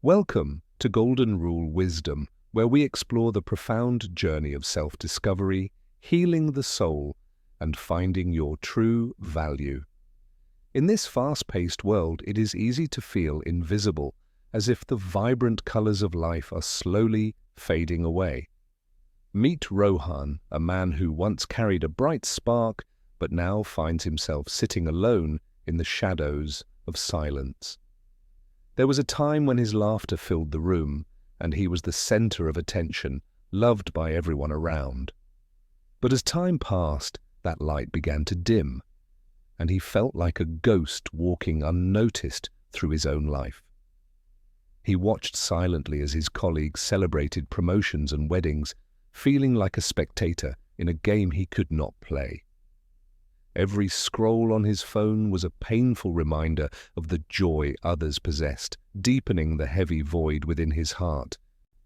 Welcome to Golden Rule Wisdom, where we explore the profound journey of self-discovery, healing the soul, and finding your true value. In this fast-paced world, it is easy to feel invisible, as if the vibrant colors of life are slowly fading away. Meet Rohan, a man who once carried a bright spark, but now finds himself sitting alone in the shadows of silence. There was a time when his laughter filled the room, and he was the center of attention, loved by everyone around. But as time passed, that light began to dim, and he felt like a ghost walking unnoticed through his own life. He watched silently as his colleagues celebrated promotions and weddings, feeling like a spectator in a game he could not play. Every scroll on his phone was a painful reminder of the joy others possessed, deepening the heavy void within his heart.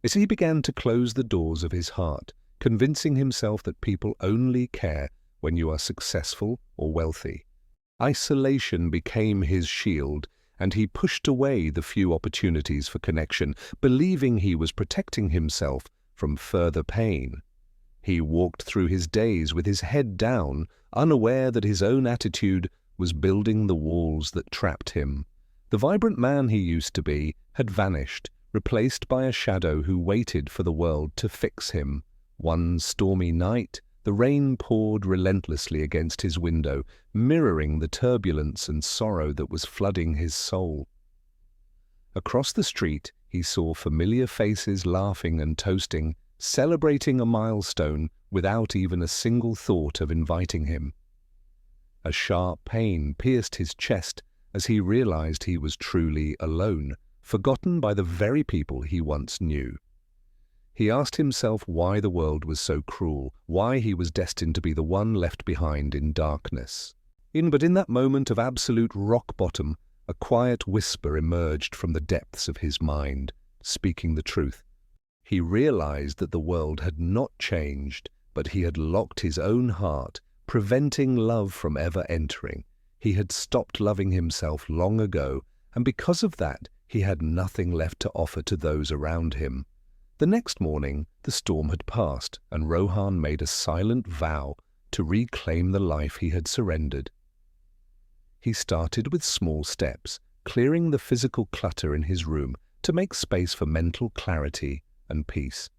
As he began to close the doors of his heart, convincing himself that people only care when you are successful or wealthy. Isolation became his shield, and he pushed away the few opportunities for connection, believing he was protecting himself from further pain. He walked through his days with his head down, unaware that his own attitude was building the walls that trapped him. The vibrant man he used to be had vanished, replaced by a shadow who waited for the world to fix him. One stormy night, the rain poured relentlessly against his window, mirroring the turbulence and sorrow that was flooding his soul. Across the street, he saw familiar faces laughing and toasting, celebrating a milestone without even a single thought of inviting him. A sharp pain pierced his chest as he realized he was truly alone, forgotten by the very people he once knew. He asked himself why the world was so cruel, why he was destined to be the one left behind in darkness. But in that moment of absolute rock bottom, a quiet whisper emerged from the depths of his mind, speaking the truth. He realized that the world had not changed, but he had locked his own heart, preventing love from ever entering. He had stopped loving himself long ago, and because of that, he had nothing left to offer to those around him. The next morning, the storm had passed, and Rohan made a silent vow to reclaim the life he had surrendered. He started with small steps, clearing the physical clutter in his room to make space for mental clarity and peace.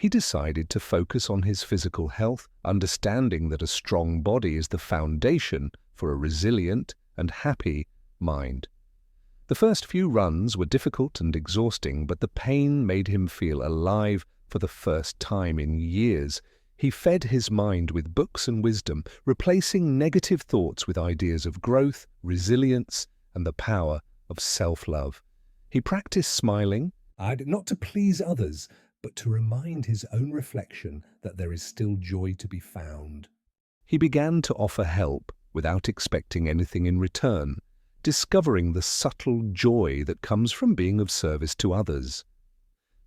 He decided to focus on his physical health, understanding that a strong body is the foundation for a resilient and happy mind. The first few runs were difficult and exhausting, but the pain made him feel alive for the first time in years. He fed his mind with books and wisdom, replacing negative thoughts with ideas of growth, resilience, and the power of self-love. He practiced smiling, not to please others, but to remind his own reflection that there is still joy to be found. He began to offer help without expecting anything in return, discovering the subtle joy that comes from being of service to others.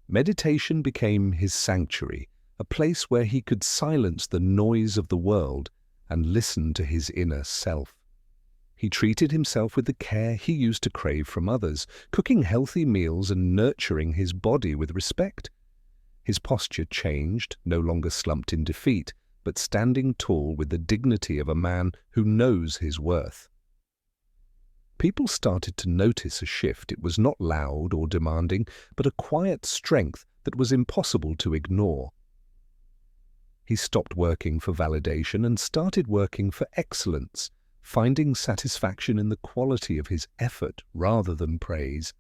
Meditation became his sanctuary, a place where he could silence the noise of the world and listen to his inner self. He treated himself with the care he used to crave from others, cooking healthy meals and nurturing his body with respect. His posture changed, no longer slumped in defeat, but standing tall with the dignity of a man who knows his worth. People started to notice a shift. It was not loud or demanding, but a quiet strength that was impossible to ignore. He stopped working for validation and started working for excellence, finding satisfaction in the quality of his effort rather than praise.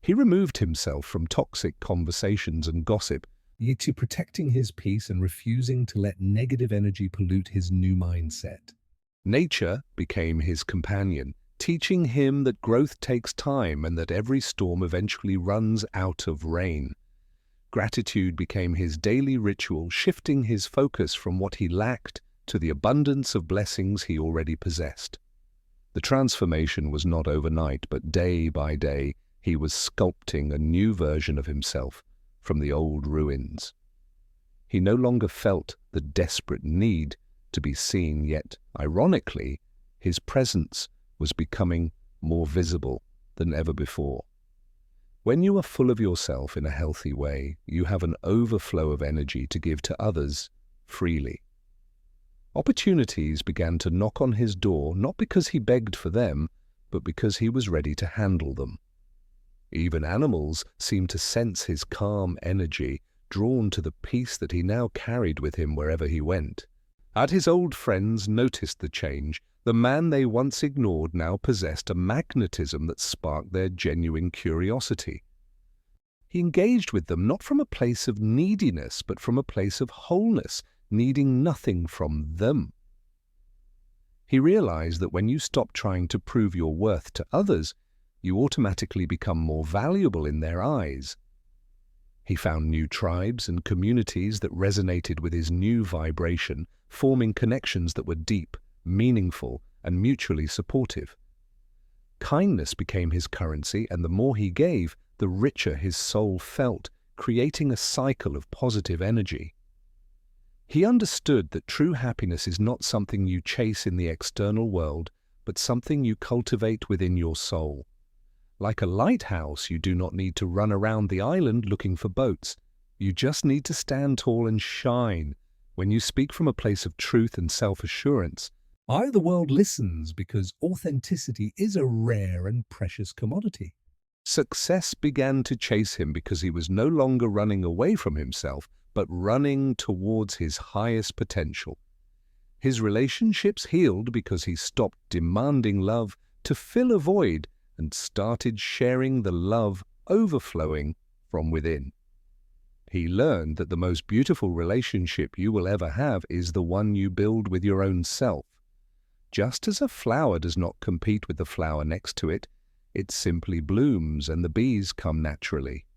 He removed himself from toxic conversations and gossip, yet protecting his peace and refusing to let negative energy pollute his new mindset. Nature became his companion, teaching him that growth takes time and that every storm eventually runs out of rain. Gratitude became his daily ritual, shifting his focus from what he lacked to the abundance of blessings he already possessed. The transformation was not overnight, but day by day he was sculpting a new version of himself from the old ruins. He no longer felt the desperate need to be seen, yet, ironically, his presence was becoming more visible than ever before. When you are full of yourself in a healthy way, you have an overflow of energy to give to others freely. Opportunities began to knock on his door not because he begged for them, but because he was ready to handle them. Even animals seemed to sense his calm energy, drawn to the peace that he now carried with him wherever he went. As his old friends noticed the change, the man they once ignored now possessed a magnetism that sparked their genuine curiosity. He engaged with them not from a place of neediness, but from a place of wholeness, needing nothing from them. He realized that when you stop trying to prove your worth to others, you automatically become more valuable in their eyes. He found new tribes and communities that resonated with his new vibration, forming connections that were deep, meaningful, and mutually supportive. Kindness became his currency, and the more he gave, the richer his soul felt, creating a cycle of positive energy. He understood that true happiness is not something you chase in the external world, but something you cultivate within your soul. Like a lighthouse, you do not need to run around the island looking for boats. You just need to stand tall and shine. When you speak from a place of truth and self-assurance, the world listens because authenticity is a rare and precious commodity. Success began to chase him because he was no longer running away from himself, but running towards his highest potential. His relationships healed because he stopped demanding love to fill a void and started sharing the love overflowing from within. He learned that the most beautiful relationship you will ever have is the one you build with your own self. Just as a flower does not compete with the flower next to it, it simply blooms and the bees come naturally.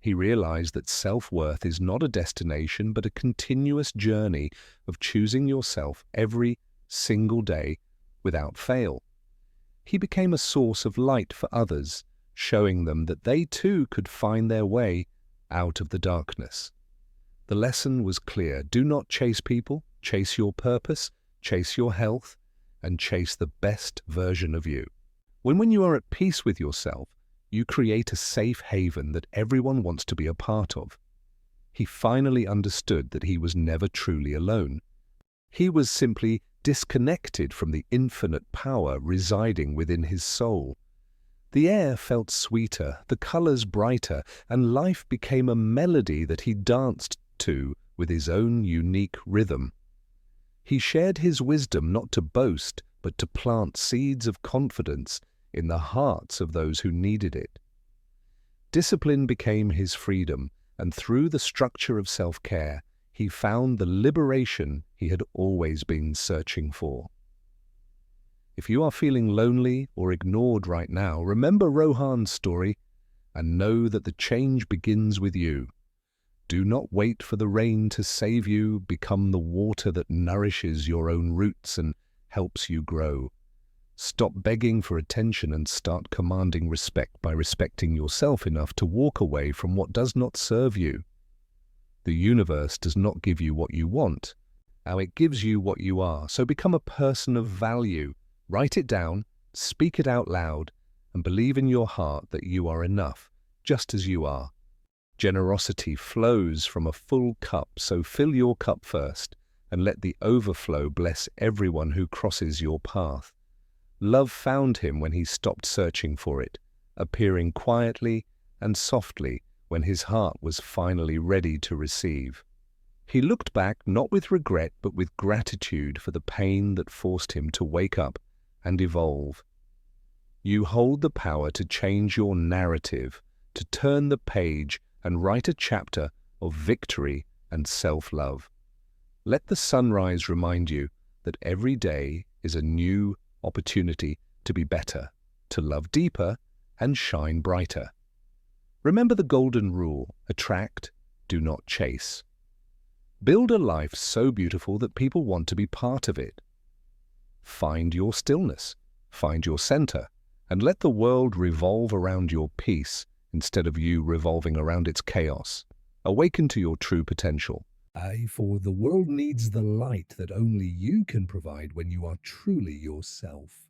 He realized that self-worth is not a destination but a continuous journey of choosing yourself every single day without fail. He became a source of light for others, showing them that they too could find their way out of the darkness. The lesson was clear. Do not chase people, chase your purpose, chase your health, and chase the best version of you. When you are at peace with yourself, you create a safe haven that everyone wants to be a part of. He finally understood that he was never truly alone. He was simply disconnected from the infinite power residing within his soul. The air felt sweeter, the colors brighter, and life became a melody that he danced to with his own unique rhythm. He shared his wisdom not to boast, but to plant seeds of confidence in the hearts of those who needed it. Discipline became his freedom, and through the structure of self-care, he found the liberation he had always been searching for. If you are feeling lonely or ignored right now, remember Rohan's story and know that the change begins with you. Do not wait for the rain to save you. Become the water that nourishes your own roots and helps you grow. Stop begging for attention and start commanding respect by respecting yourself enough to walk away from what does not serve you. The universe does not give you what you want. It gives you what you are. So become a person of value. Write it down, speak it out loud, and believe in your heart that you are enough, just as you are. Generosity flows from a full cup, so fill your cup first, and let the overflow bless everyone who crosses your path. Love found him when he stopped searching for it, appearing quietly and softly when his heart was finally ready to receive. He looked back not with regret but with gratitude for the pain that forced him to wake up and evolve. You hold the power to change your narrative, to turn the page and write a chapter of victory and self-love. Let the sunrise remind you that every day is a new opportunity to be better, to love deeper and shine brighter. Remember the golden rule: attract, do not chase. Build a life so beautiful that people want to be part of it. Find your stillness, find your center, and let the world revolve around your peace instead of you revolving around its chaos. Awaken to your true potential. For the world needs the light that only you can provide when you are truly yourself.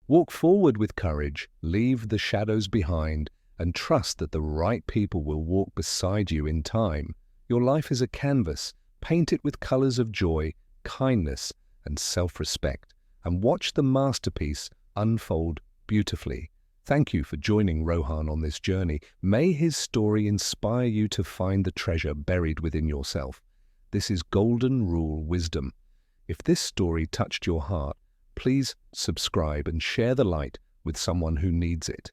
Walk forward with courage, leave the shadows behind, and trust that the right people will walk beside you in time. Your life is a canvas. Paint it with colors of joy, kindness, and self-respect, and watch the masterpiece unfold beautifully. Thank you for joining Rohan on this journey. May his story inspire you to find the treasure buried within yourself. This is Golden Rule Wisdom. If this story touched your heart, please subscribe and share the light with someone who needs it.